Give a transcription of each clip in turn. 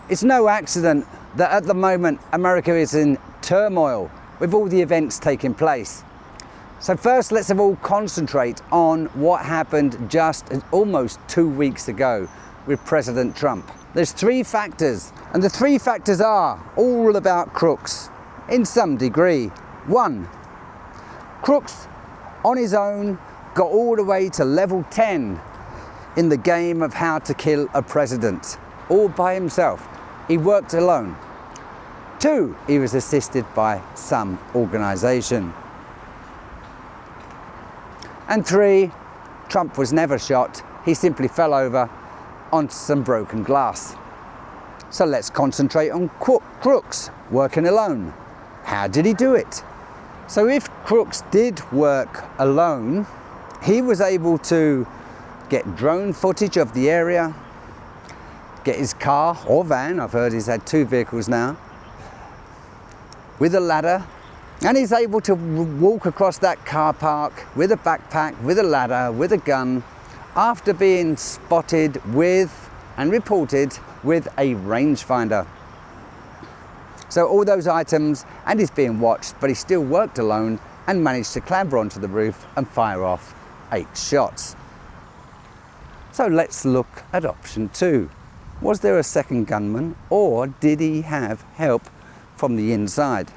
It's no accident that at the moment America is in turmoil with all the events taking place. So first, let's all concentrate on what happened just almost 2 weeks ago with President Trump. There's 3 factors, and the 3 factors are all about Crooks in some degree. 1, Crooks on his own got all the way to level 10 in the game of how to kill a president, all by himself. He worked alone. 2, he was assisted by some organization. And 3, Trump was never shot. He simply fell over onto some broken glass. So let's concentrate on Crooks working alone. How did he do it? So if Crooks did work alone, he was able to get drone footage of the area, get his car or van, I've heard he's had 2 vehicles now, with a ladder, and he's able to walk across that car park with a backpack, with a ladder, with a gun, after being spotted with and reported with a rangefinder. So all those items, and he's being watched, but he still worked alone and managed to clamber onto the roof and fire off 8 shots. So let's look at option 2. Was there a second gunman, or did he have help from the inside?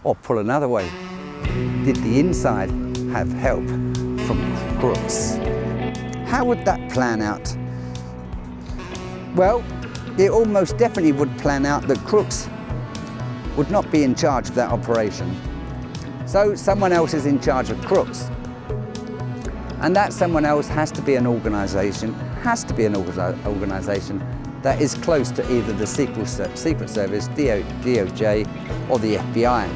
Or put another way, did the inside have help from Crooks? How would that plan out? Well, it almost definitely would plan out that Crooks would not be in charge of that operation. So someone else is in charge of Crooks. And that someone else has to be an organization that is close to either the Secret Service, DOJ, or the FBI.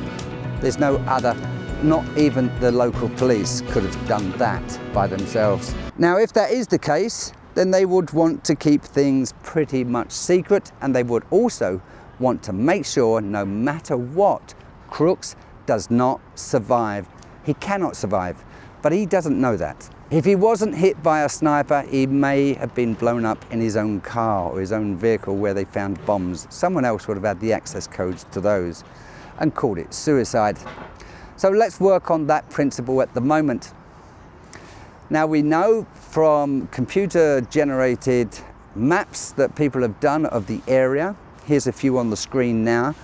There's no other, not even the local police could have done that by themselves. Now, if that is the case, then they would want to keep things pretty much secret, and they would also want to make sure, no matter what, Crooks does not survive. He cannot survive, but he doesn't know that. If he wasn't hit by a sniper, he may have been blown up in his own car or his own vehicle where they found bombs. Someone else would have had the access codes to those and called it suicide. So let's work on that principle at the moment. Now, we know from computer-generated maps that people have done of the area. Here's a few on the screen now.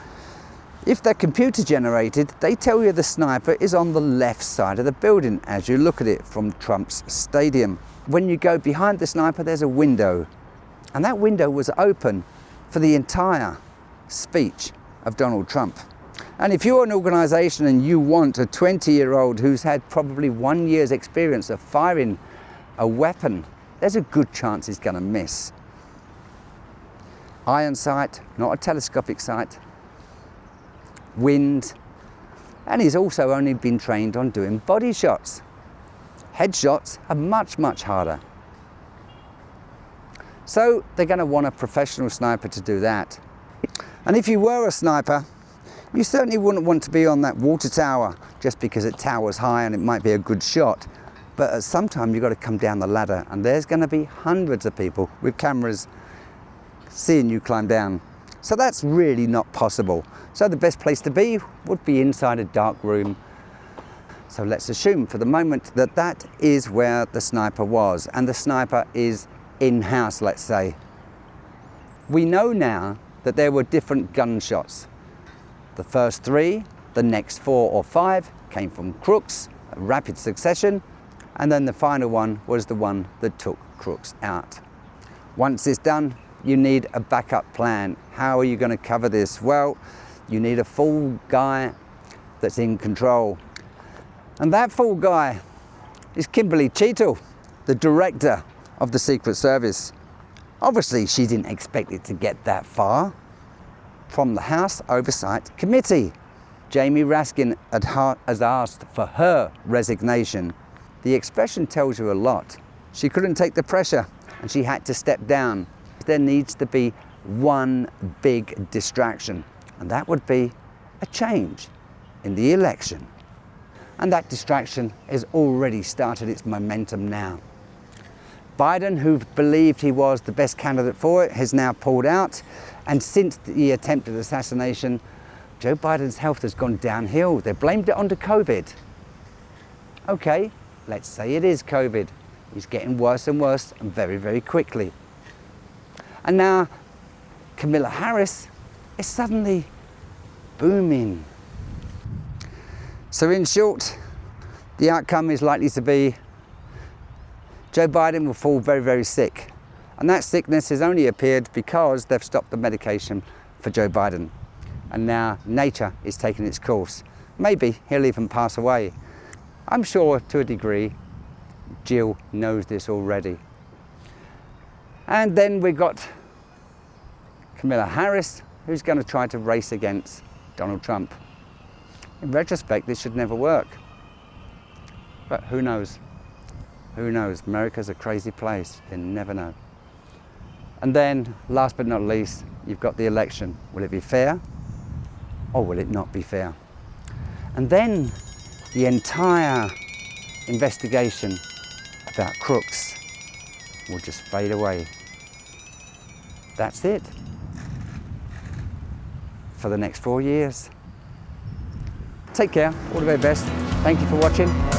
If they're computer generated, they tell you the sniper is on the left side of the building as you look at it from Trump's stadium. When you go behind the sniper, there's a window, and that window was open for the entire speech of Donald Trump. And if you're an organization and you want a 20-year-old who's had probably 1 year's experience of firing a weapon, there's a good chance he's going to miss. Iron sight, not a telescopic sight. Wind, and he's also only been trained on doing body shots. Headshots are much, much harder. So they're going to want a professional sniper to do that. And if you were a sniper, you certainly wouldn't want to be on that water tower just because it towers high and it might be a good shot. But at some time you've got to come down the ladder, and there's going to be hundreds of people with cameras seeing you climb down. So that's really not possible. So the best place to be would be inside a dark room. So let's assume for the moment that that is where the sniper was, and the sniper is in-house, let's say. We know now that there were different gunshots. The first 3, the next 4 or 5 came from Crooks, a rapid succession, and then the final one was the one that took Crooks out. Once it's done, you need a backup plan. How are you going to cover this? Well, you need a full guy that's in control. And that full guy is Kimberly Cheetle, the director of the Secret Service. Obviously, she didn't expect it to get that far. From the House Oversight Committee, Jamie Raskin has asked for her resignation. The expression tells you a lot. She couldn't take the pressure and she had to step down. There needs to be one big distraction, and that would be a change in the election. And that distraction has already started its momentum now. Biden, who believed he was the best candidate for it, has now pulled out. And since the attempted assassination, Joe Biden's health has gone downhill. They blamed it onto COVID. Okay, let's say it is COVID. He's getting worse and worse and very, very quickly. And now Kamala Harris is suddenly booming. So in short, the outcome is likely to be Joe Biden will fall very, very sick. And that sickness has only appeared because they've stopped the medication for Joe Biden. And now nature is taking its course. Maybe he'll even pass away. I'm sure to a degree Jill knows this already. And then we've got Kamala Harris, who's going to try to race against Donald Trump. In retrospect, this should never work. But who knows? Who knows? America's a crazy place. You never know. And then, last but not least, you've got the election. Will it be fair or will it not be fair? And then the entire investigation about Crooks will just fade away. That's it for the next 4 years. Take care, all the very best. Thank you for watching.